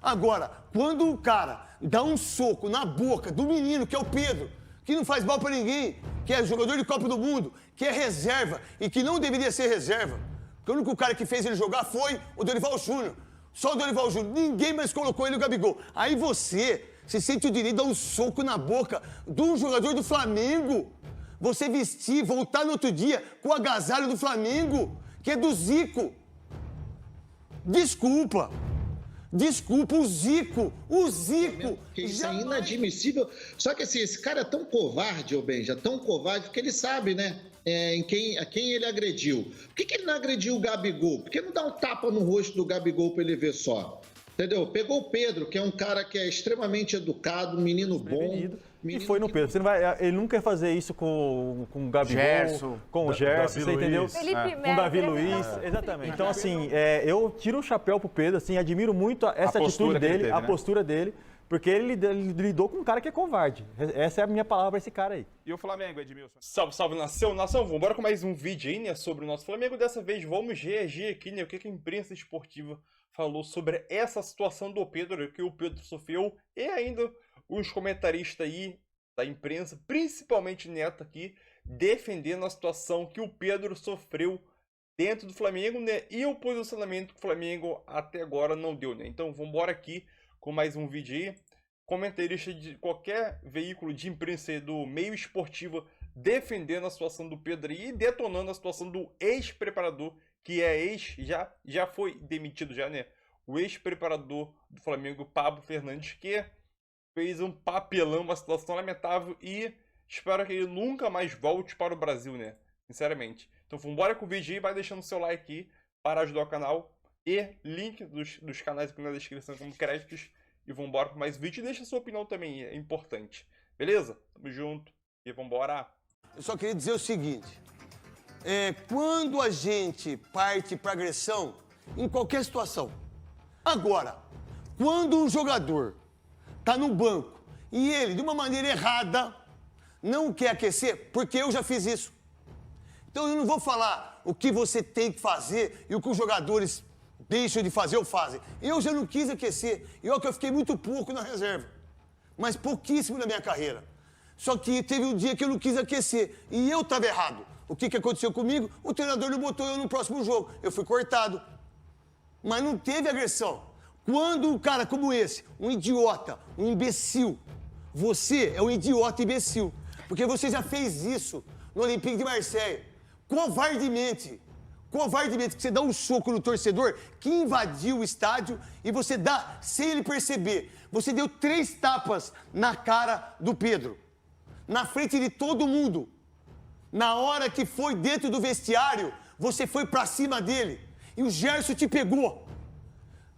Agora, quando o cara dá um soco na boca do menino, que é o Pedro, que não faz mal pra ninguém, que é jogador de Copa do Mundo, que é reserva e que não deveria ser reserva, porque o único cara que fez ele jogar foi o Dorival Júnior. Só o Dorival Júnior. Ninguém mais colocou ele no Gabigol. Aí você sente o direito de dar um soco na boca de um jogador do Flamengo. Você vestir, voltar no outro dia com o agasalho do Flamengo, que é do Zico. Desculpa, o Zico. Isso é inadmissível. Só que assim, esse cara é tão covarde, ô Benja, tão covarde, porque ele sabe, né, a quem ele agrediu. Por que ele não agrediu o Gabigol? Por que não dá um tapa no rosto do Gabigol para ele ver só? Entendeu? Pegou o Pedro, que é um cara que é extremamente educado, um menino bom. E foi no Pedro. Você não vai, ele não quer fazer isso com o Gabigol, com o Gerson, você entendeu? Com o Davi Luiz, exatamente. Então, assim, eu tiro o chapéu pro Pedro, assim, admiro muito essa atitude dele, a postura dele, porque ele lidou com um cara que é covarde. Essa é a minha palavra pra esse cara aí. E o Flamengo, Edmilson? Salve, salve, nação. Vamos embora com mais um vídeo aí, né, sobre o nosso Flamengo. Dessa vez vamos reagir aqui, né, o que a imprensa esportiva falou sobre essa situação do Pedro, que o Pedro sofreu, e ainda os comentaristas aí da imprensa, principalmente Neto aqui, defendendo a situação que o Pedro sofreu dentro do Flamengo, né, e o posicionamento que o Flamengo até agora não deu, né. Então vamos embora aqui com mais um vídeo aí. Comentarista de qualquer veículo de imprensa do meio esportivo defendendo a situação do Pedro e detonando a situação do ex-preparador, que é já foi demitido já, né? O ex-preparador do Flamengo, Pablo Fernandes, que fez um papelão, uma situação lamentável e espero que ele nunca mais volte para o Brasil, né? Sinceramente. Então vamos embora com o vídeo aí, vai deixando seu like aí para ajudar o canal e link dos canais aqui na descrição como créditos. E vamos embora com mais vídeo e deixa sua opinião também, é importante. Beleza? Tamo junto e vamos embora. Eu só queria dizer o seguinte, quando a gente parte para agressão, em qualquer situação. Agora, quando um jogador tá no banco e ele, de uma maneira errada, não quer aquecer, porque eu já fiz isso. Então eu não vou falar o que você tem que fazer e o que os jogadores deixam de fazer ou fazem. Eu já não quis aquecer. E olha que eu fiquei muito pouco na reserva. Mas pouquíssimo na minha carreira. Só que teve um dia que eu não quis aquecer. E eu estava errado. O que aconteceu comigo? O treinador não botou eu no próximo jogo. Eu fui cortado. Mas não teve agressão. Quando um cara como esse, um idiota, um imbecil, você é um idiota imbecil. Porque você já fez isso no Olympique de Marseille. Covardemente, que você dá um soco no torcedor que invadiu o estádio e você dá sem ele perceber. Você deu 3 tapas na cara do Pedro, na frente de todo mundo. Na hora que foi dentro do vestiário, você foi pra cima dele e o Gerson te pegou.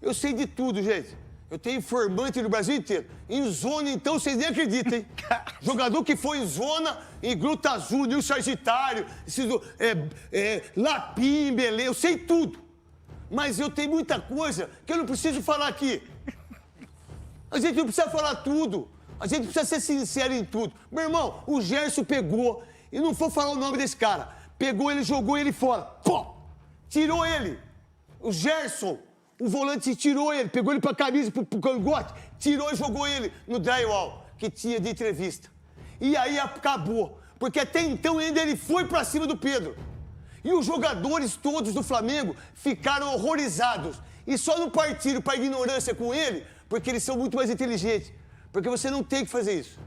Eu sei de tudo, gente. Eu tenho informante no Brasil inteiro. Em zona, então, vocês nem acreditam, hein? Jogador que foi em zona, em Gruta Azul, Nil Sagitário, Lapim, Belém, eu sei tudo. Mas eu tenho muita coisa que eu não preciso falar aqui. A gente não precisa falar tudo. A gente precisa ser sincero em tudo. Meu irmão, o Gerson pegou, e não vou falar o nome desse cara, pegou ele, jogou ele fora. Pô! Tirou ele. O Gerson... O volante tirou ele, pegou ele pra camisa, pro cangote, tirou e jogou ele no drywall, que tinha de entrevista. E aí acabou, porque até então ainda ele foi pra cima do Pedro. E os jogadores todos do Flamengo ficaram horrorizados. E só não partiram pra ignorância com ele, porque eles são muito mais inteligentes. Porque você não tem que fazer isso.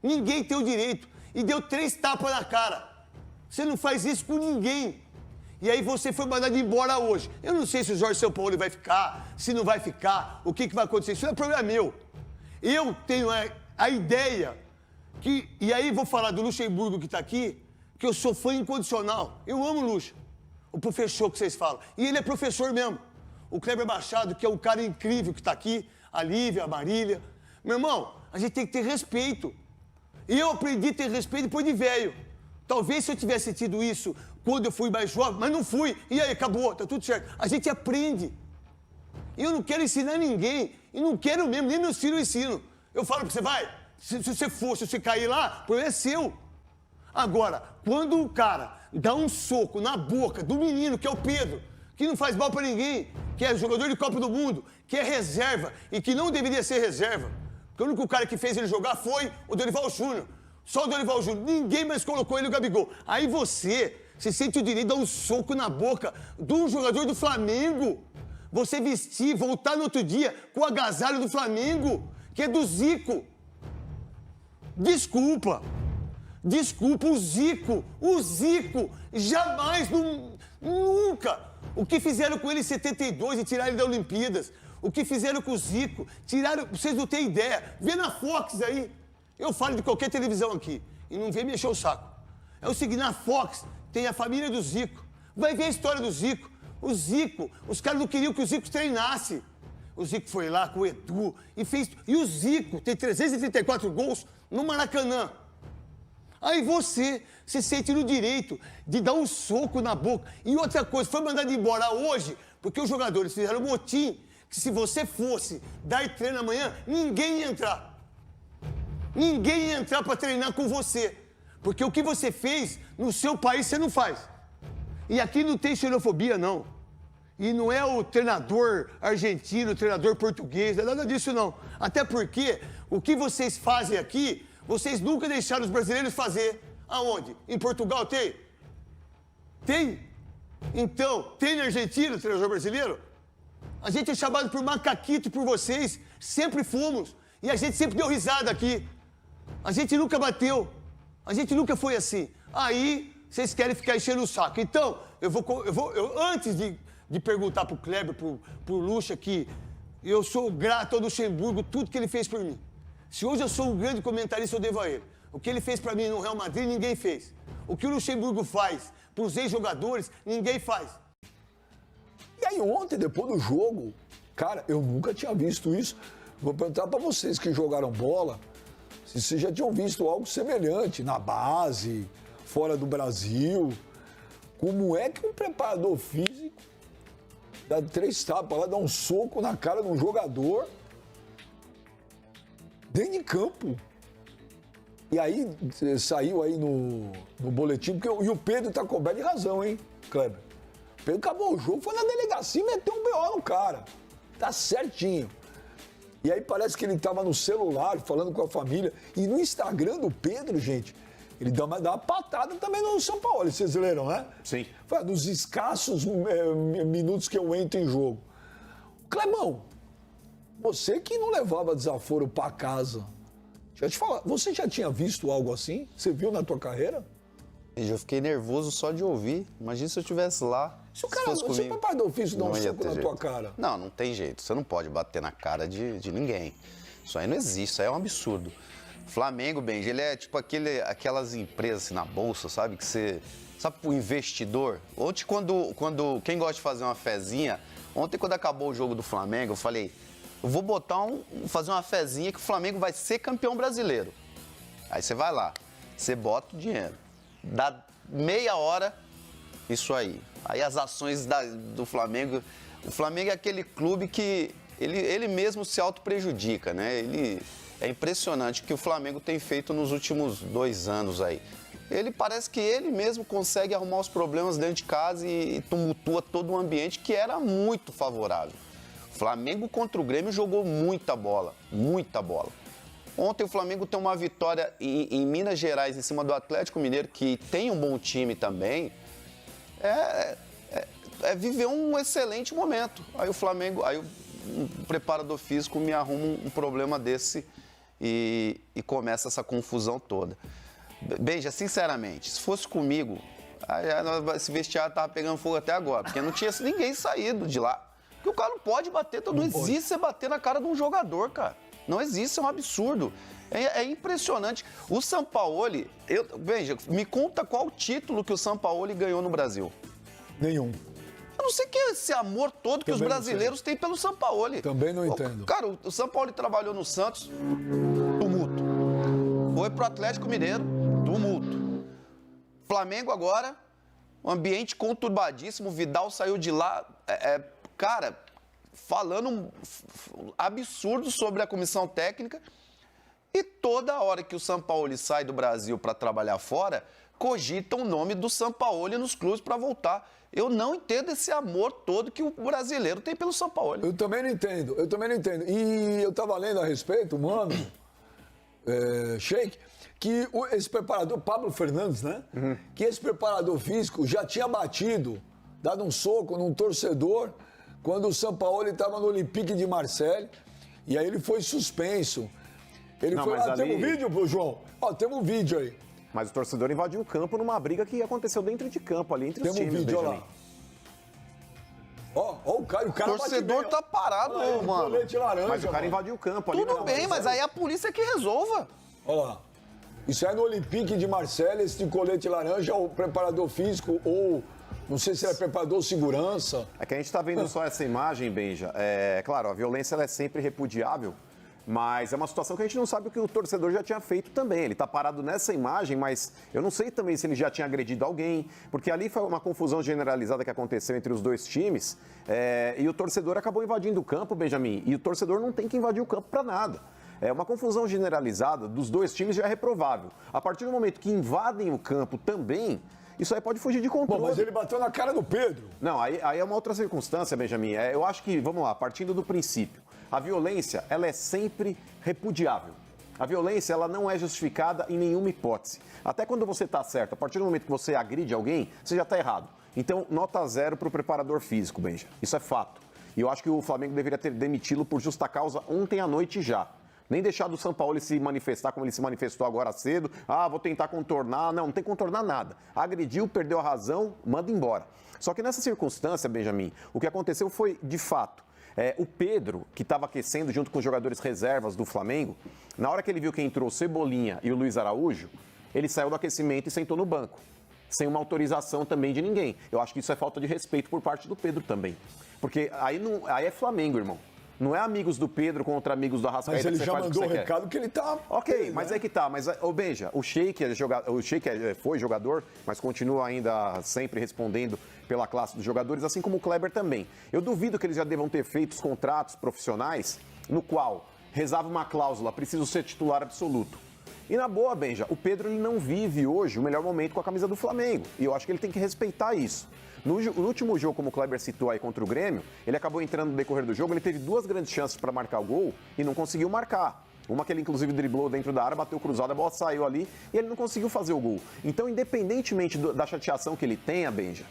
Ninguém tem o direito. E deu 3 tapas na cara. Você não faz isso com ninguém. E aí você foi mandado embora hoje. Eu não sei se o Jorge Sampaoli vai ficar, se não vai ficar, o que vai acontecer. Isso não é problema meu. Eu tenho a ideia que... E aí vou falar do Luxemburgo que está aqui, que eu sou fã incondicional. Eu amo o Luxa. O professor que vocês falam. E ele é professor mesmo. O Kleber Machado, que é um cara incrível que está aqui. A Lívia, a Marília. Meu irmão, a gente tem que ter respeito. E eu aprendi a ter respeito depois de velho. Talvez se eu tivesse tido isso quando eu fui mais jovem, mas não fui. E aí, acabou, tá tudo certo. A gente aprende. E eu não quero ensinar ninguém. E não quero mesmo, nem meus filhos ensinam. Eu falo pra você, vai, se você cair lá, o problema é seu. Agora, quando um cara dá um soco na boca do menino, que é o Pedro, que não faz mal pra ninguém, que é jogador de Copa do Mundo, que é reserva e que não deveria ser reserva. Porque o único cara que fez ele jogar foi o Dorival Júnior. Só o Dorival Júnior. Ninguém mais colocou ele no Gabigol. Aí você sente o direito de dar um soco na boca de um jogador do Flamengo. Você vestir, voltar no outro dia com o agasalho do Flamengo, que é do Zico. Desculpa, o Zico, jamais, nunca. O que fizeram com ele em 72 e tiraram ele da Olimpíadas? O que fizeram com o Zico? Tiraram, vocês não têm ideia. Vê na Fox aí. Eu falo de qualquer televisão aqui e não vem me encher o saco. É o seguinte, na Fox tem a família do Zico. Vai ver a história do Zico. O Zico, os caras não queriam que o Zico treinasse. O Zico foi lá com o Edu e fez... E o Zico tem 334 gols no Maracanã. Aí você se sente no direito de dar um soco na boca. E outra coisa, foi mandado embora hoje, porque os jogadores fizeram um motim, que se você fosse dar treino amanhã, ninguém ia entrar. Ninguém ia entrar para treinar com você. Porque o que você fez no seu país, você não faz. E aqui não tem xenofobia, não. E não é o treinador argentino, o treinador português, não é nada disso, não. Até porque o que vocês fazem aqui, vocês nunca deixaram os brasileiros fazer. Aonde? Em Portugal tem? Tem? Então, tem na Argentina o treinador brasileiro? A gente é chamado por macaquito por vocês, sempre fomos. E a gente sempre deu risada aqui. A gente nunca bateu. A gente nunca foi assim. Aí, vocês querem ficar enchendo o saco. Então, antes de perguntar pro Kleber, pro Lucha, que eu sou grato ao Luxemburgo, tudo que ele fez por mim. Se hoje eu sou um grande comentarista, eu devo a ele. O que ele fez pra mim no Real Madrid, ninguém fez. O que o Luxemburgo faz pros ex-jogadores, ninguém faz. E aí ontem, depois do jogo, cara, eu nunca tinha visto isso. Vou perguntar pra vocês que jogaram bola, se vocês já tinham visto algo semelhante na base, fora do Brasil. Como é que um preparador físico dá 3 tapas lá, dá um soco na cara de um jogador dentro de campo? E aí, saiu aí no boletim, porque e o Pedro tá coberto de razão, hein, Kleber? O Pedro acabou o jogo, foi na delegacia e meteu um BO no cara. Tá certinho. E aí parece que ele tava no celular, falando com a família. E no Instagram do Pedro, gente, ele dá uma patada também no São Paulo, vocês leram, né? Sim. Foi nos escassos minutos que eu entro em jogo. Clebão, você que não levava desaforo pra casa, deixa eu te falar, você já tinha visto algo assim? Você viu na tua carreira? Eu fiquei nervoso só de ouvir. Imagina se eu estivesse lá. Se o cara, se o papai do ofício dá um soco na jeito. tua cara. Não, não tem jeito. Você não pode bater na cara de ninguém. Isso aí não existe, isso aí é um absurdo. Flamengo, Benji, ele é tipo aquelas empresas assim, na bolsa, sabe? Que você... Sabe, pro investidor? Ontem, quando quem gosta de fazer uma fezinha... Ontem, quando acabou o jogo do Flamengo, eu falei... Eu vou fazer uma fezinha que o Flamengo vai ser campeão brasileiro. Aí você vai lá, você bota o dinheiro. Dá meia hora, isso aí. Aí as ações do Flamengo... O Flamengo é aquele clube que ele mesmo se auto-prejudica, né? É impressionante o que o Flamengo tem feito nos últimos 2 anos aí. Parece que ele mesmo consegue arrumar os problemas dentro de casa e tumultua todo o ambiente que era muito favorável. O Flamengo contra o Grêmio jogou muita bola, muita bola. Ontem o Flamengo tem uma vitória em Minas Gerais em cima do Atlético Mineiro, que tem um bom time também. Viver um excelente momento. Aí o Flamengo, um preparador físico me arruma um problema desse e começa essa confusão toda. Beija, sinceramente, se fosse comigo, esse vestiário tava pegando fogo até agora, porque não tinha ninguém saído de lá. Porque o cara não pode bater, não existe você bater na cara de um jogador, cara. Não existe, é um absurdo. É impressionante. O Sampaoli, veja, me conta qual o título que o Sampaoli ganhou no Brasil. Nenhum. Eu não sei que é esse amor todo que os brasileiros têm pelo Sampaoli. Também não entendo. Cara, o Sampaoli trabalhou no Santos, tumulto. Foi pro Atlético Mineiro, tumulto. Flamengo agora, um ambiente conturbadíssimo, Vidal saiu de lá, cara, falando absurdo sobre a comissão técnica. E toda hora que o Sampaoli sai do Brasil para trabalhar fora, cogitam o nome do Sampaoli nos clubes para voltar. Eu não entendo esse amor todo que o brasileiro tem pelo Sampaoli. Eu também não entendo. E eu estava lendo a respeito, mano, Sheik, que esse preparador, Pablo Fernandes, né? Que esse preparador físico já tinha dado um soco num torcedor quando o Sampaoli estava no Olympique de Marseille. E aí ele foi suspenso. Tem um vídeo, João? Temos um vídeo aí. Mas o torcedor invadiu o campo numa briga que aconteceu dentro de campo, ali entre os times. Tem um vídeo, olha lá. Ó, o cara o torcedor tá parado, mano. Laranja, mas o cara invadiu o campo ali. Tudo bem, mas aí a polícia que resolva. Olha lá. Isso é no Olympique de Marseille, esse de colete laranja, o preparador físico ou... Não sei se é preparador ou segurança. É que a gente está vendo só essa imagem, Benja. Claro, a violência ela é sempre repudiável, mas é uma situação que a gente não sabe o que o torcedor já tinha feito também. Ele está parado nessa imagem, mas eu não sei também se ele já tinha agredido alguém, porque ali foi uma confusão generalizada que aconteceu entre os dois times e o torcedor acabou invadindo o campo, Benjamin, e o torcedor não tem que invadir o campo para nada. Uma confusão generalizada dos dois times já é reprovável. A partir do momento que invadem o campo também... Isso aí pode fugir de controle. Bom, mas ele bateu na cara do Pedro. Não, aí é uma outra circunstância, Benjamin. Eu acho que, vamos lá, partindo do princípio, a violência, ela é sempre repudiável. A violência, ela não é justificada em nenhuma hipótese. Até quando você está certo, a partir do momento que você agride alguém, você já está errado. Então, nota 0 para o preparador físico, Benja. Isso é fato. E eu acho que o Flamengo deveria ter demiti-lo por justa causa ontem à noite já. Nem deixar do Sampaoli se manifestar como ele se manifestou agora cedo. Vou tentar contornar. Não tem que contornar nada. Agrediu, perdeu a razão, manda embora. Só que nessa circunstância, Benjamin, o que aconteceu foi, de fato, o Pedro, que estava aquecendo junto com os jogadores reservas do Flamengo, na hora que ele viu que entrou o Cebolinha e o Luiz Araújo, ele saiu do aquecimento e sentou no banco, sem uma autorização também de ninguém. Eu acho que isso é falta de respeito por parte do Pedro também. Porque aí é Flamengo, irmão. Não é amigos do Pedro contra amigos do Arrascaeta. Mas ele já mandou o recado que ele tá... Ok, mas é que tá. Mas, Benja, o Sheik foi jogador, mas continua ainda sempre respondendo pela classe dos jogadores, assim como o Kleber também. Eu duvido que eles já devam ter feito os contratos profissionais no qual rezava uma cláusula, preciso ser titular absoluto. E na boa, Benja, o Pedro ele não vive hoje o melhor momento com a camisa do Flamengo. E eu acho que ele tem que respeitar isso. No último jogo, como o Kleber citou aí contra o Grêmio, ele acabou entrando no decorrer do jogo, ele teve 2 grandes chances para marcar o gol e não conseguiu marcar. Uma que ele, inclusive, driblou dentro da área, bateu cruzado, a bola saiu ali e ele não conseguiu fazer o gol. Então, independentemente da chateação que ele tenha, Benja,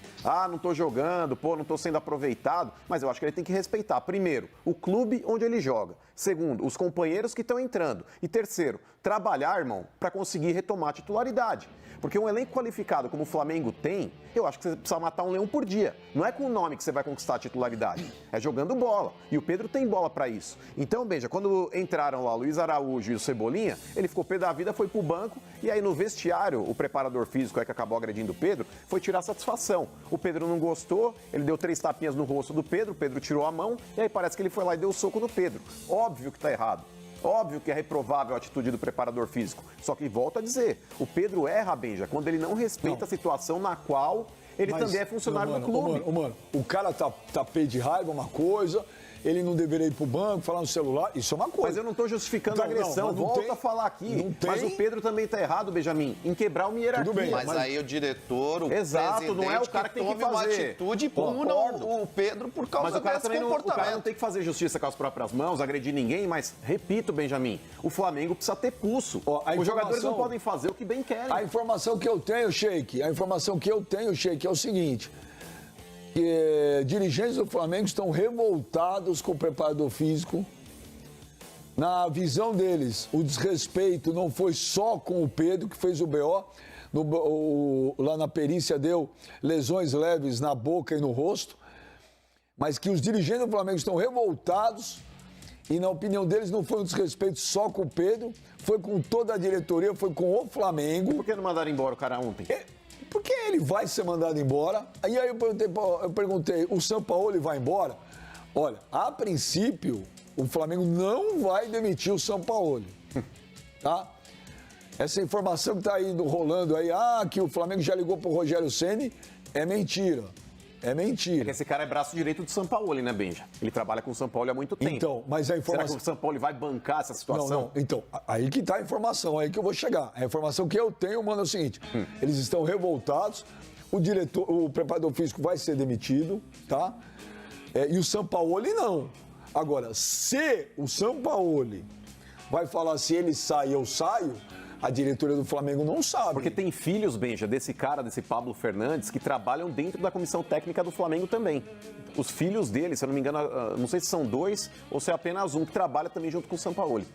não tô jogando, não tô sendo aproveitado, mas eu acho que ele tem que respeitar, primeiro, o clube onde ele joga. Segundo, os companheiros que estão entrando. E terceiro, trabalhar, irmão, para conseguir retomar a titularidade. Porque um elenco qualificado como o Flamengo tem, eu acho que você precisa matar um leão por dia. Não é com o nome que você vai conquistar a titularidade, é jogando bola. E o Pedro tem bola para isso. Então, Benja, quando entraram lá o Luiz Araújo e o Cebolinha, ele ficou pé da vida, foi pro banco, e aí no vestiário, o preparador físico que acabou agredindo o Pedro, foi tirar satisfação. O Pedro não gostou, ele deu 3 tapinhas no rosto do Pedro, o Pedro tirou a mão, e aí parece que ele foi lá e deu soco no Pedro. Óbvio que tá errado. Óbvio que é reprovável a atitude do preparador físico. Só que, volto a dizer, o Pedro erra, Benja, quando ele não respeita a situação na qual ele também é funcionário do clube. Mano, o cara tá pé de raiva, uma coisa... Ele não deveria ir pro banco, falar no celular, isso é uma coisa. Mas eu não estou justificando a agressão, volto a falar aqui. Mas o Pedro também está errado, Benjamin, em quebrar uma hierarquia. Tudo bem, mas aí o diretor, o Exato, não é o cara que tem que fazer. Uma atitude e puna o Pedro por causa desse comportamento. O cara não tem que fazer justiça com as próprias mãos, agredir ninguém, mas, repito, Benjamin, o Flamengo precisa ter pulso. Os jogadores não podem fazer o que bem querem. A informação que eu tenho, Sheik, é o seguinte... que dirigentes do Flamengo estão revoltados com o preparador físico. Na visão deles, o desrespeito não foi só com o Pedro, que fez o BO. Lá na perícia deu lesões leves na boca e no rosto. Mas que os dirigentes do Flamengo estão revoltados e, na opinião deles, não foi um desrespeito só com o Pedro, foi com toda a diretoria, foi com o Flamengo. Por que não mandaram embora o cara ontem? Porque ele vai ser mandado embora. Aí eu perguntei, o Sampaoli vai embora? Olha, a princípio, o Flamengo não vai demitir o Sampaoli, tá? Essa informação que tá aí rolando aí, que o Flamengo já ligou pro Rogério Ceni, é mentira. É mentira. É que esse cara é braço direito do Sampaoli, né, Benja? Ele trabalha com o Sampaoli há muito tempo. Então, mas a informação... Será que o Sampaoli vai bancar essa situação? Não. Então, aí que tá a informação, aí que eu vou chegar. A informação que eu tenho, mano, é o seguinte. Eles estão revoltados, o preparador físico vai ser demitido, tá? E o Sampaoli não. Agora, se o Sampaoli vai falar se ele sai, eu saio... A diretoria do Flamengo não sabe. Porque tem filhos, Benja, desse Pablo Fernandes, que trabalham dentro da comissão técnica do Flamengo também. Os filhos dele, se eu não me engano, não sei se são 2 ou se é apenas um, que trabalha também junto com o Sampaoli.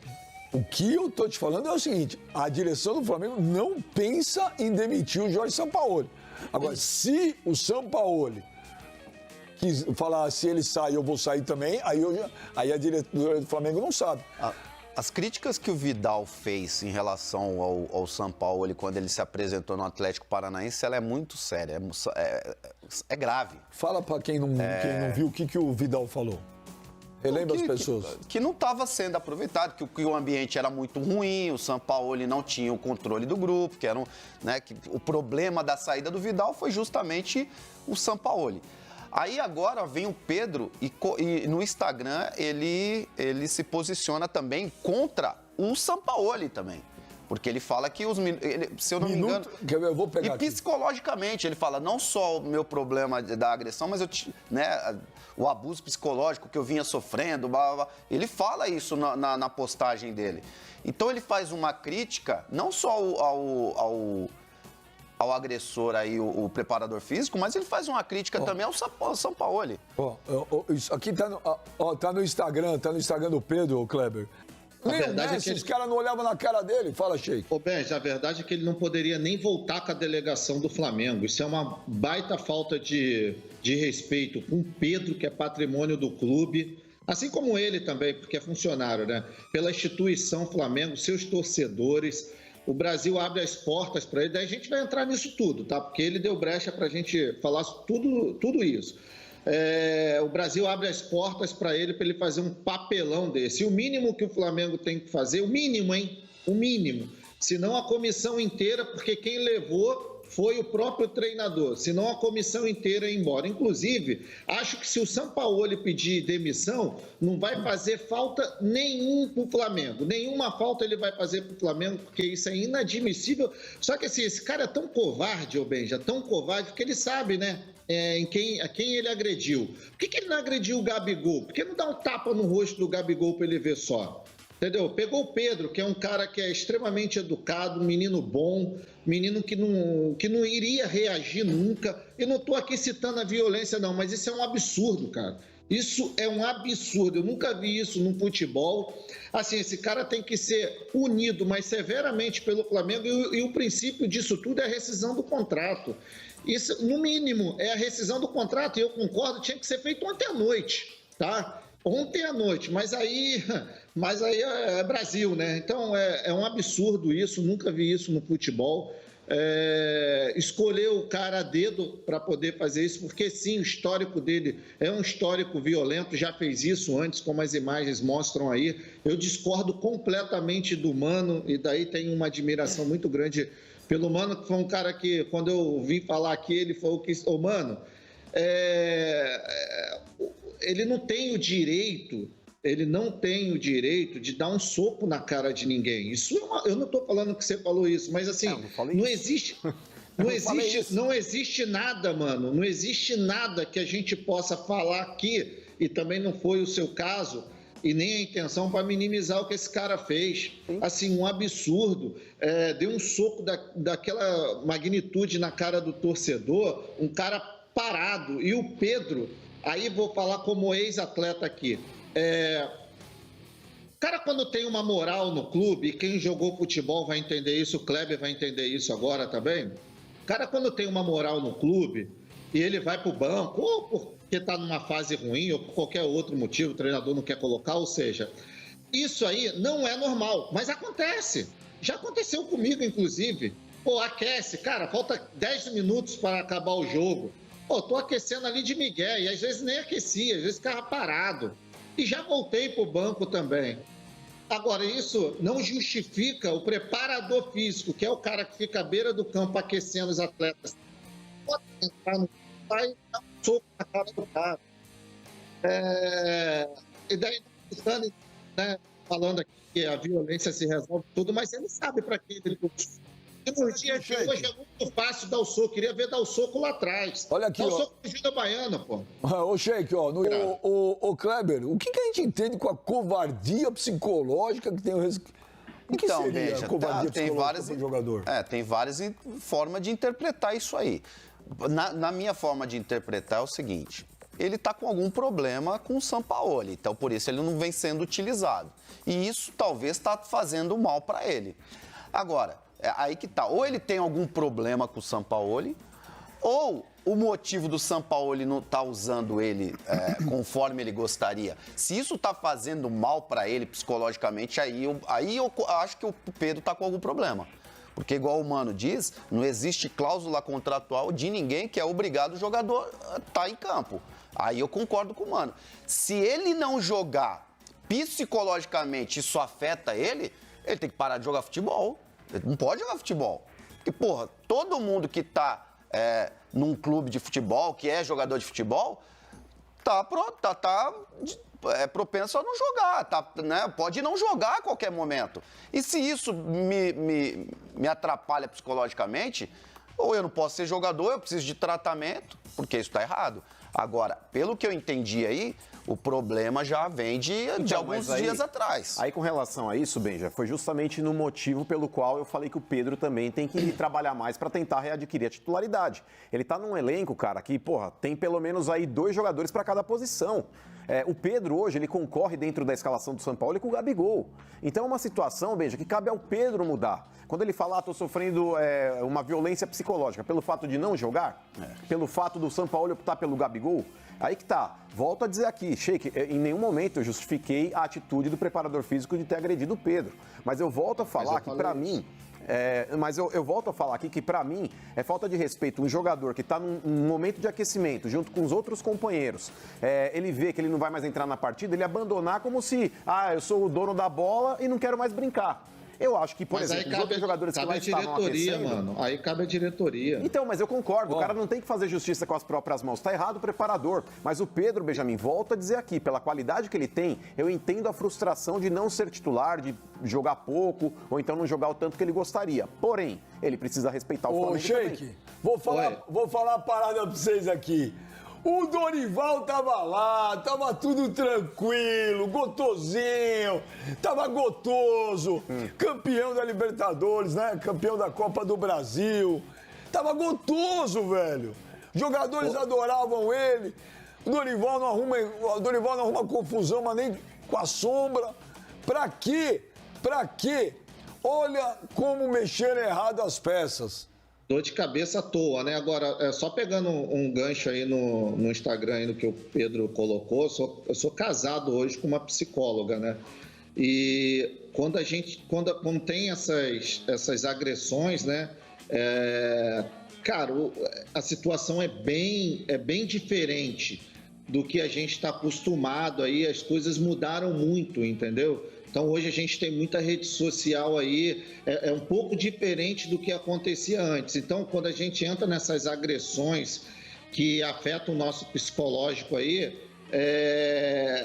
O que eu tô te falando é o seguinte, a direção do Flamengo não pensa em demitir o Jorge Sampaoli. Agora, se o Sampaoli quis falar se ele sai, eu vou sair também, aí a diretoria do Flamengo não sabe. As críticas que o Vidal fez em relação ao Sampaoli quando ele se apresentou no Atlético Paranaense, ela é muito séria, é grave. Fala pra quem não viu o que o Vidal falou. Relembra as pessoas. Que não estava sendo aproveitado, que o ambiente era muito ruim, o Sampaoli não tinha o controle do grupo, que o problema da saída do Vidal foi justamente o Sampaoli. Aí agora vem o Pedro e no Instagram ele se posiciona também contra o Sampaoli também. Porque ele fala que se eu não me engano... Eu vou pegar e psicologicamente, ele fala, não só o meu problema da agressão, mas o abuso psicológico que eu vinha sofrendo, blá, blá, blá. Ele fala isso na postagem dele. Então ele faz uma crítica, não só ao agressor aí, o preparador físico, mas ele faz uma crítica também ao Sampaoli. Isso aqui tá no Instagram do Pedro, Kleber. A verdade é que esses caras não olhavam na cara dele. Fala, Sheik. A verdade é que ele não poderia nem voltar com a delegação do Flamengo. Isso é uma baita falta de respeito com o Pedro, que é patrimônio do clube, assim como ele também, porque é funcionário, né? Pela instituição Flamengo, seus torcedores... O Brasil abre as portas para ele, daí a gente vai entrar nisso tudo, tá? Porque ele deu brecha para a gente falar tudo isso. O Brasil abre as portas para ele fazer um papelão desse. E o mínimo que o Flamengo tem que fazer, o mínimo, hein? O mínimo. Senão a comissão inteira, porque quem levou foi o próprio treinador, senão a comissão inteira ia embora. Inclusive, acho que se o Sampaoli pedir demissão, não vai fazer falta nenhum para o Flamengo. Nenhuma falta ele vai fazer para o Flamengo, porque isso é inadmissível. Só que assim, esse cara é tão covarde, Benja, tão covarde, porque ele sabe, né? A quem ele agrediu. Por que ele não agrediu o Gabigol? Por que não dá um tapa no rosto do Gabigol para ele ver só? Entendeu? Pegou o Pedro, que é um cara que é extremamente educado, um menino bom, menino que não iria reagir nunca. Eu não estou aqui citando a violência, não, mas isso é um absurdo, cara. Isso é um absurdo. Eu nunca vi isso no futebol. Assim, esse cara tem que ser punido mais severamente pelo Flamengo e o princípio disso tudo é a rescisão do contrato. Isso, no mínimo, é a rescisão do contrato, e eu concordo, tinha que ser feito ontem à noite, tá? Ontem à noite, mas aí é Brasil, né? Então é um absurdo isso, nunca vi isso no futebol. Escolher o cara a dedo para poder fazer isso, porque sim, o histórico dele é um histórico violento, já fez isso antes, como as imagens mostram aí. Eu discordo completamente do Mano, e daí tenho uma admiração muito grande pelo Mano, que foi um cara que, quando eu vim falar aqui, ele falou que, Mano, ele não tem o direito de dar um soco na cara de ninguém. Isso eu não estou falando que você falou isso, mas assim, não existe nada, mano, não existe nada que a gente possa falar aqui, e também não foi o seu caso, e nem a intenção para minimizar o que esse cara fez. Assim, um absurdo. Deu um soco daquela magnitude na cara do torcedor, um cara parado. E o Pedro, aí vou falar como ex-atleta aqui, o cara, quando tem uma moral no clube, e quem jogou futebol vai entender isso, o Kleber vai entender isso agora também. O cara, quando tem uma moral no clube e ele vai para o banco, ou porque está numa fase ruim, ou por qualquer outro motivo, o treinador não quer colocar, ou seja, isso aí não é normal, mas acontece. Já aconteceu comigo, inclusive. Aquece, cara, falta 10 minutos para acabar o jogo. Tô aquecendo ali de migué, e às vezes nem aquecia, às vezes ficava parado. E já voltei para o banco também. Agora, isso não justifica o preparador físico, que é o cara que fica à beira do campo aquecendo os atletas. Pode entrar no e dar um soco na cara do cara. E daí, né, falando aqui que a violência se resolve tudo, mas ele sabe para quem ele puxa. E nos dias de hoje é muito fácil dar o soco. Queria ver dar o soco lá atrás. Olha aqui, dá o soco no Gil da Baiana, pô. Ô, Sheik, ó, o Kleber, o que a gente entende com a covardia psicológica que tem o O que seria Benja, a covardia tem várias pro jogador? Tem várias formas de interpretar isso aí. Na minha forma de interpretar é o seguinte: ele está com algum problema com o Sampaoli, então por isso ele não vem sendo utilizado. E isso talvez está fazendo mal para ele. Agora, aí que tá, ou ele tem algum problema com o Sampaoli, ou o motivo do Sampaoli não estar usando ele conforme ele gostaria. Se isso está fazendo mal para ele psicologicamente, aí eu acho que o Pedro está com algum problema. Porque, igual o Mano diz, não existe cláusula contratual de ninguém que é obrigado o jogador a estar em campo. Aí eu concordo com o Mano. Se ele não jogar psicologicamente, isso afeta ele tem que parar de jogar futebol. Ele não pode jogar futebol. Porque, porra, todo mundo que tá num clube de futebol, que é jogador de futebol, tá propenso a não jogar, né? Pode não jogar a qualquer momento. E se isso me atrapalha psicologicamente, ou eu não posso ser jogador, eu preciso de tratamento, porque isso está errado. Agora, pelo que eu entendi aí, o problema já vem de alguns dias atrás. Aí, com relação a isso, Benja, foi justamente no motivo pelo qual eu falei que o Pedro também tem que trabalhar mais para tentar readquirir a titularidade. Ele tá num elenco, cara, que, tem pelo menos aí 2 jogadores para cada posição. O Pedro hoje, ele concorre dentro da escalação do São Paulo com o Gabigol. Então é uma situação, Benja, que cabe ao Pedro mudar. Quando ele fala, tô sofrendo uma violência psicológica pelo fato de não jogar, pelo fato do São Paulo optar pelo Gabigol, aí que tá. Volto a dizer aqui, Sheik, em nenhum momento eu justifiquei a atitude do preparador físico de ter agredido o Pedro. Mas eu volto a falar que, para mim, eu volto a falar aqui que, para mim, é falta de respeito um jogador que está num momento de aquecimento, junto com os outros companheiros, ele vê que ele não vai mais entrar na partida, ele abandonar como se, eu sou o dono da bola e não quero mais brincar. Eu acho que, por exemplo, os outros jogadores que lá estavam aquecendo... mano. Aí cabe a diretoria. Então, mas eu concordo. O cara não tem que fazer justiça com as próprias mãos. Tá errado o preparador. Mas o Pedro, Benjamin, volta a dizer aqui, pela qualidade que ele tem, eu entendo a frustração de não ser titular, de jogar pouco, ou então não jogar o tanto que ele gostaria. Porém, ele precisa respeitar o Flamengo Sheik, vou falar uma parada pra vocês aqui. O Dorival tava lá, tava tudo tranquilo, gostosinho, tava gostoso, campeão da Libertadores, né? Campeão da Copa do Brasil. Tava gostoso, velho. Jogadores adoravam ele. O Dorival não arruma confusão, mas nem com a sombra. Pra quê? Pra quê? Olha como mexeram errado as peças. Dor de cabeça à toa, né? Agora, só pegando um gancho aí no Instagram, aí no que o Pedro colocou, eu sou casado hoje com uma psicóloga, né? E quando tem essas agressões, né? Cara, a situação é bem diferente do que a gente está acostumado aí, as coisas mudaram muito, entendeu? Então, hoje a gente tem muita rede social aí, é um pouco diferente do que acontecia antes. Então, quando a gente entra nessas agressões que afetam o nosso psicológico aí,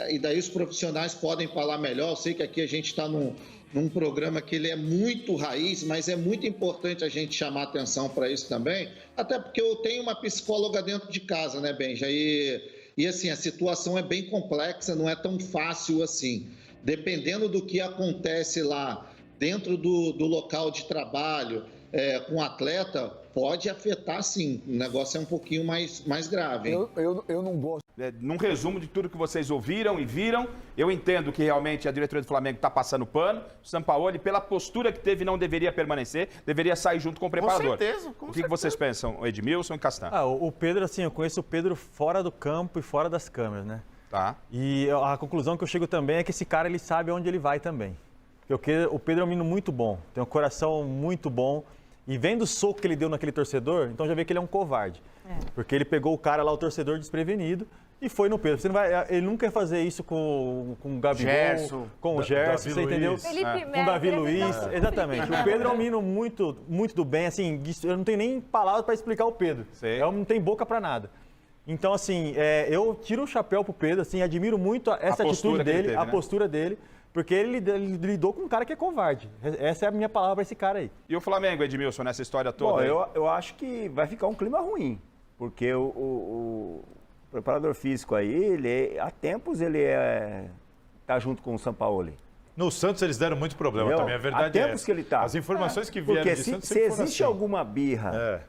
e daí os profissionais podem falar melhor. Eu sei que aqui a gente está num programa que ele é muito raiz, mas é muito importante a gente chamar atenção para isso também, até porque eu tenho uma psicóloga dentro de casa, né, Benja? E assim, a situação é bem complexa, não é tão fácil assim. Dependendo do que acontece lá dentro do local de trabalho com o atleta, pode afetar sim. O negócio é um pouquinho mais grave. Eu não gosto. Num resumo de tudo que vocês ouviram e viram, eu entendo que realmente a diretoria do Flamengo está passando pano. O Sampaoli, pela postura que teve, não deveria permanecer, deveria sair junto com o preparador. Com certeza. O que vocês pensam, Edmilson e Castan? O Pedro, assim, eu conheço o Pedro fora do campo e fora das câmeras, né? Tá. E a conclusão que eu chego também é que esse cara, ele sabe onde ele vai também. Porque o Pedro é um menino muito bom, tem um coração muito bom. E vendo o soco que ele deu naquele torcedor, então já vê que ele é um covarde. Porque ele pegou o cara lá, o torcedor desprevenido, e foi no Pedro. Ele nunca ia fazer isso com o Gabigol, com o Gerson, você entendeu? Com o Davi Luiz, exatamente. O Pedro é um menino muito, muito do bem, assim, eu não tenho nem palavras para explicar o Pedro. Não tem boca para nada. Então, assim, eu tiro o chapéu pro Pedro, assim, admiro muito essa atitude dele, a postura dele, porque ele lidou com um cara que é covarde. Essa é a minha palavra pra esse cara aí. E o Flamengo, Edmilson, nessa história toda? Bom, eu acho que vai ficar um clima ruim, porque o preparador físico aí, há tempos ele tá junto com o Sampaoli. No Santos eles deram muito problema também, a verdade há tempos que ele tá. As informações que vieram porque de Santos se existe assim. alguma birra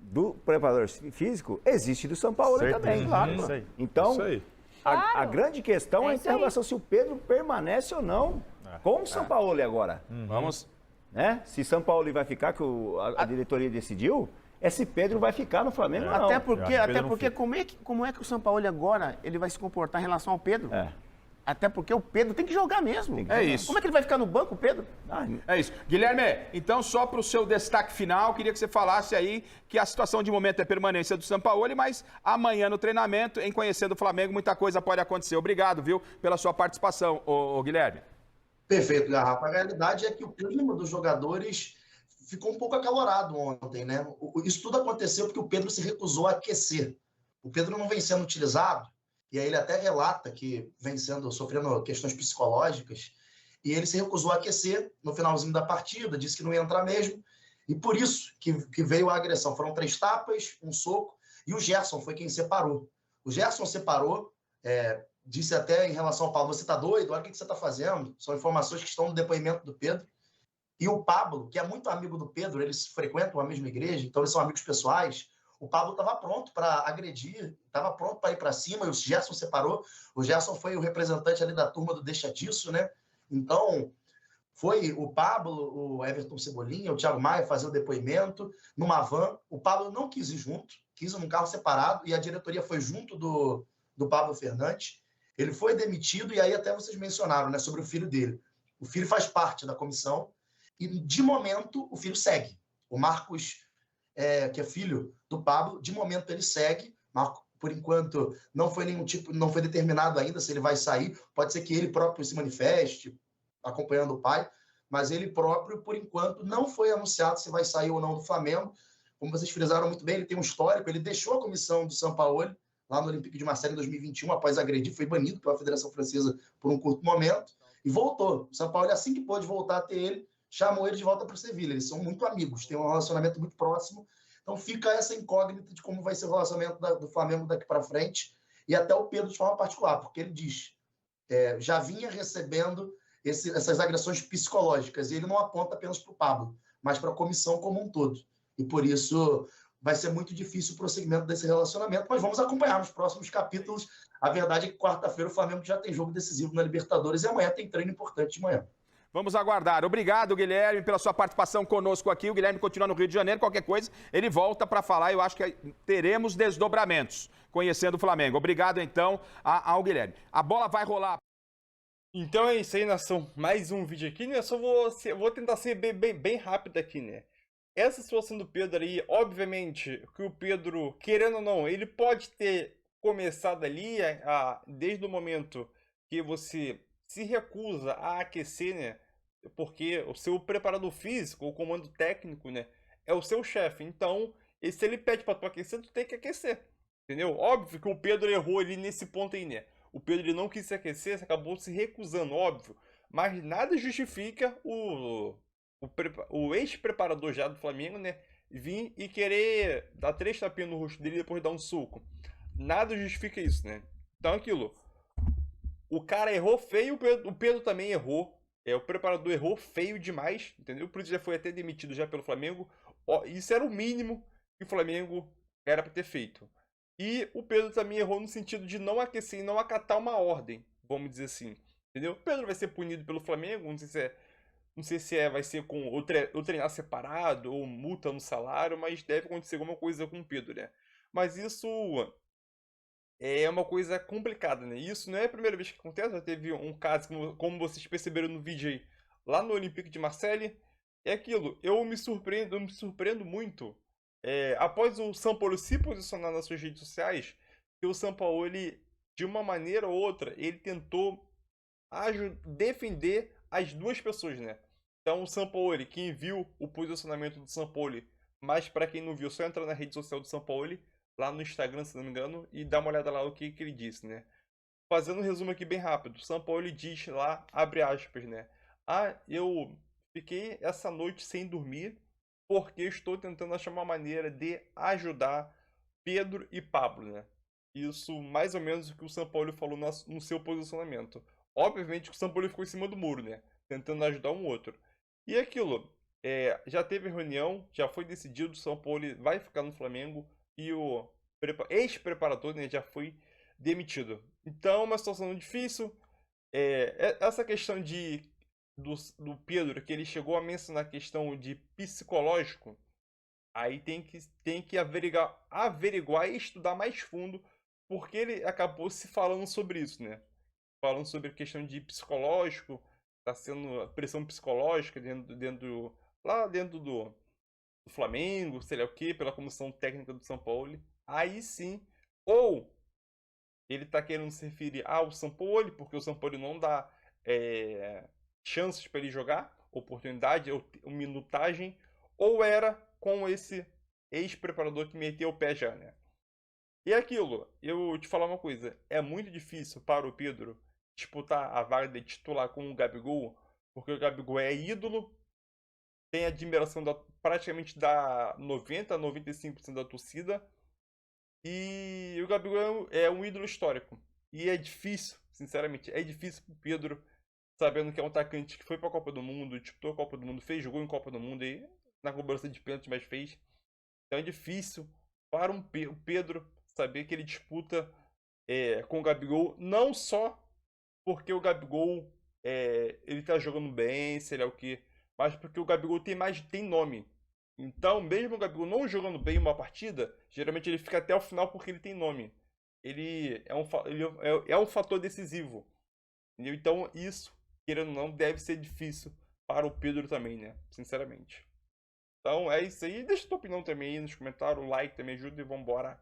do preparador físico, existe do Sampaoli também, claro. Isso aí. Então, isso aí. A grande questão é a interrogação se o Pedro permanece ou não com o Sampaoli agora. Vamos. Né? Se Sampaoli vai ficar, que a diretoria decidiu, se Pedro vai ficar no Flamengo ou não. Até porque como é que o Sampaoli agora ele vai se comportar em relação ao Pedro? Até porque o Pedro tem que jogar mesmo. Isso. Como é que ele vai ficar no banco, Pedro? É isso. Guilherme, então só para o seu destaque final, queria que você falasse aí que a situação de momento é permanência do Sampaoli, mas amanhã no treinamento, em conhecendo o Flamengo, muita coisa pode acontecer. Obrigado, viu, pela sua participação, ô Guilherme. Perfeito, Garrafa. A realidade é que o clima dos jogadores ficou um pouco acalorado ontem, né? Isso tudo aconteceu porque o Pedro se recusou a aquecer. O Pedro não vem sendo utilizado. E aí ele até relata que vem sofrendo questões psicológicas, e ele se recusou a aquecer no finalzinho da partida, disse que não ia entrar mesmo, e por isso que veio a agressão. Foram 3 tapas, um soco, e o Gerson foi quem separou. O Gerson separou, disse até em relação ao Pablo, você tá doido? Olha o que você tá fazendo. São informações que estão no depoimento do Pedro. E o Pablo, que é muito amigo do Pedro, eles frequentam a mesma igreja, então eles são amigos pessoais. O Pablo estava pronto para agredir, estava pronto para ir para cima, e o Gerson separou. O Gerson foi o representante ali da turma do Deixa Disso, né? Então, foi o Pablo, o Everton Cebolinha, o Thiago Maia fazer o depoimento numa van. O Pablo não quis ir junto, quis ir num carro separado, e a diretoria foi junto do Pablo Fernandes. Ele foi demitido, e aí até vocês mencionaram, né, sobre o filho dele. O filho faz parte da comissão, e de momento o filho segue. O Marcos, que é filho do Pablo, de momento ele segue. Marco, por enquanto, não foi determinado ainda se ele vai sair. Pode ser que ele próprio se manifeste, acompanhando o pai, mas ele próprio, por enquanto, não foi anunciado se vai sair ou não do Flamengo. Como vocês frisaram muito bem, ele tem um histórico, ele deixou a comissão do Sampaoli lá no Olympique de Marseille em 2021, após agredir, foi banido pela Federação Francesa por um curto momento, e voltou. O Sampaoli, assim que pôde voltar a ter ele, chamou ele de volta para o Sevilha. Eles são muito amigos, têm um relacionamento muito próximo. Então fica essa incógnita de como vai ser o relacionamento do Flamengo daqui para frente, e até o Pedro de forma particular, porque ele diz, já vinha recebendo essas agressões psicológicas, e ele não aponta apenas para o Pablo, mas para a comissão como um todo. E por isso vai ser muito difícil o prosseguimento desse relacionamento, mas vamos acompanhar nos próximos capítulos. A verdade é que quarta-feira o Flamengo já tem jogo decisivo na Libertadores, e amanhã tem treino importante de manhã. Vamos aguardar. Obrigado, Guilherme, pela sua participação conosco aqui. O Guilherme continua no Rio de Janeiro. Qualquer coisa, ele volta para falar. Eu acho que teremos desdobramentos conhecendo o Flamengo. Obrigado, então, ao Guilherme. A bola vai rolar. Então é isso aí, nação. Mais um vídeo aqui, né? Eu só vou tentar ser bem rápido aqui, né? Essa situação do Pedro aí, obviamente, que o Pedro, querendo ou não, ele pode ter começado ali desde o momento que você se recusa a aquecer, né? Porque o seu preparador físico, o comando técnico, né? É o seu chefe. Então, se ele pede pra tu aquecer, tu tem que aquecer. Entendeu? Óbvio que o Pedro errou ali nesse ponto aí, né? O Pedro ele não quis se aquecer, você acabou se recusando, óbvio. Mas nada justifica o ex-preparador já do Flamengo, né? Vir e querer dar 3 tapinhas no rosto dele e depois dar um soco. Nada justifica isso, né? Então aquilo. O cara errou feio, o Pedro também errou. O preparador errou feio demais, entendeu? Por isso já foi até demitido já pelo Flamengo. Isso era o mínimo que o Flamengo era para ter feito. E o Pedro também errou no sentido de não aquecer e não acatar uma ordem, vamos dizer assim. Entendeu? O Pedro vai ser punido pelo Flamengo, não sei se vai ser com o treinar separado ou multa no salário, mas deve acontecer alguma coisa com o Pedro, né? Mas isso é uma coisa complicada, né? Isso não é a primeira vez que acontece, já teve um caso, como vocês perceberam no vídeo aí, lá no Olympique de Marseille. É aquilo, eu me surpreendo muito, após o Sampaoli se posicionar nas suas redes sociais, que o Sampaoli, de uma maneira ou outra, ele tentou defender as duas pessoas, né? Então o Sampaoli, quem viu o posicionamento do Sampaoli, mas para quem não viu, só entra na rede social do Sampaoli, lá no Instagram, se não me engano, e dá uma olhada lá no que ele disse, né? Fazendo um resumo aqui bem rápido, o Sampaoli diz lá, abre aspas, né? Ah, eu fiquei essa noite sem dormir porque estou tentando achar uma maneira de ajudar Pedro e Pablo, né? Isso mais ou menos o que o Sampaoli falou no seu posicionamento. Obviamente que o Sampaoli ficou em cima do muro, né? Tentando ajudar um outro. E aquilo, já teve reunião, já foi decidido, o Sampaoli vai ficar no Flamengo e o ex-preparador, né, já foi demitido. Então, é uma situação difícil. Essa questão do Pedro, que ele chegou a mencionar a questão de psicológico, aí tem que averiguar e estudar mais fundo, porque ele acabou se falando sobre isso, né? Falando sobre a questão de psicológico, tá sendo pressão psicológica lá dentro do Flamengo, sei lá o que, pela comissão técnica do São Paulo. Aí sim, ou ele tá querendo se referir ao São Paulo, porque o São Paulo não dá chances para ele jogar, oportunidade ou minutagem, ou era com esse ex-preparador que meteu o pé já, né? E aquilo, eu te falar uma coisa, é muito difícil para o Pedro disputar a vaga de titular com o Gabigol, porque o Gabigol é ídolo, tem admiração praticamente da 90% a 95% da torcida, e o Gabigol é um ídolo histórico. E é difícil, sinceramente, é difícil pro Pedro, sabendo que é um atacante que foi pra Copa do Mundo, disputou a Copa do Mundo, fez gol em Copa do Mundo e na cobrança de pênalti, mas fez. Então é difícil para o Pedro saber que ele disputa com o Gabigol, não só porque o Gabigol ele tá jogando bem, sei lá o que, mas porque o Gabigol tem nome. Então, mesmo o Gabigol não jogando bem uma partida, geralmente ele fica até o final porque ele tem nome. Ele é um fator decisivo. Entendeu? Então, isso, querendo ou não, deve ser difícil para o Pedro também, né? Sinceramente. Então, é isso aí. Deixa a tua opinião também aí nos comentários. O like também ajuda e vambora.